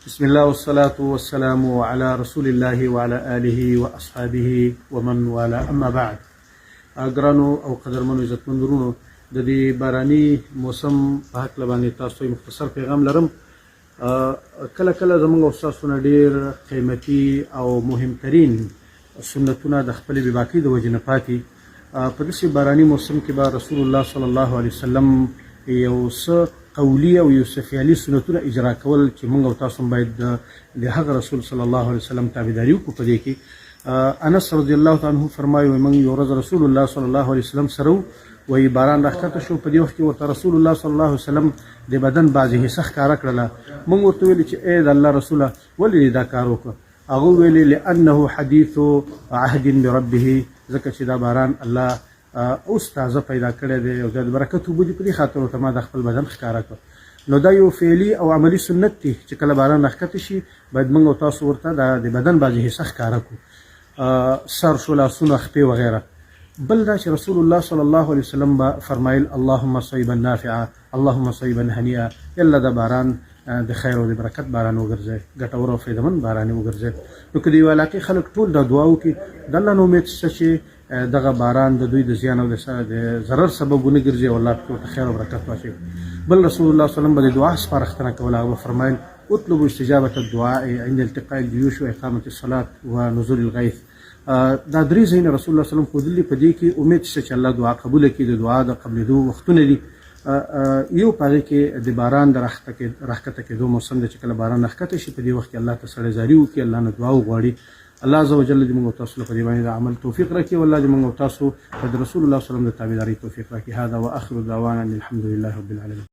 بسم الله والصلاة والسلام على رسول الله وعلى آله وأصحابه ومن والاه أما بعد. ګرانو او قدرمنو عزتمندونو، د دې باراني موسم په هکله باندې تاسو ته مختصر پیغام لرم. کله کله زموږ استادونه ډېر قیمتي او مهمترین سنتونه د خپلې بېباکۍ د وجې نه پاتې. په داسې باراني موسم کې به رسول الله صلی الله علیه وسلم یو څه قولي او یو څه فعلي سنتونه اجرا کول چې موږ او تاسو باید د هغه رسول صلی الله علیه وسلم تابعداري وکړو. په دې کې انس رضی الله تعالی عنه فرمایي موږ یو ورځ رسول الله صلی الله علیه وسلم سره وایي باران راښکته شو. په دې وخت کې ورته رسول الله صلی الله علیه وسلم د بدن بعضې حصه ښکاره کړله. موږ ورته ویلي چې ای د الله رسوله ولې دا کار وکړه؟ هغه ویلي لأنه حدیث عهد بربه، ځکه چې دا باران الله اوس تازه پیدا کړی دی او د برکت اوبه دي، په دې خاطر ورته ما د خپل بدن ښکاره کړ. نو دا یو فعلي او عملي سنت دی چې کله باران راښکته شي باید موږ او تاسو ورته د بدن بعضې حصه ښکاره کړو، سر شو، لاسونه، خپې وغیره. بل دا چې رسول الله صلی الله علیه وسلم به فرمایل اللهم صیبا نافعا اللهم صیبا هنیئا، یالله دا باران د خیر او د برکت باران وګرځي، ګټور او فایدهمند باران وګرځي. نو که د یو علاقې خلک ټول دا دعا وکړي د الله نه امید شته چې دغه باران د دوی د زیان او د ضرر سبب ونه ګرځي او الله پکې ورته خیر او برکت واچوي. بل رسول الله صلی الله علیه وسلم به د دعا سپارښتنه کوله. هغه به فرمایل اطلبوا استجابة الدعاء عند التقاء الجيوش وإقامة الصلاة ونزول الغيث. دا درې ځایونه رسول الله صلی الله علیه وسلم ښودلي، په دې کې امید شته چې الله دعا قبوله کړي. د دعا د قبلېدو وختونه دي. یو په هغې کې د باران د راښکته کېدو موسم دی چې کله باران راښکته شي په دې وخت کې الله ته سړی زاري وکړي، الله نه دعا وغواړي. الله عز وجل دې موږ او تاسو له په دې باندې د عمل توفیق راکړي، والله دې موږ او تاسو د رسول الله صلی الله علیه وسلم د تابعدارۍ توفیق راکړي. هذا واخر دعوانا الحمد لله رب العالمین.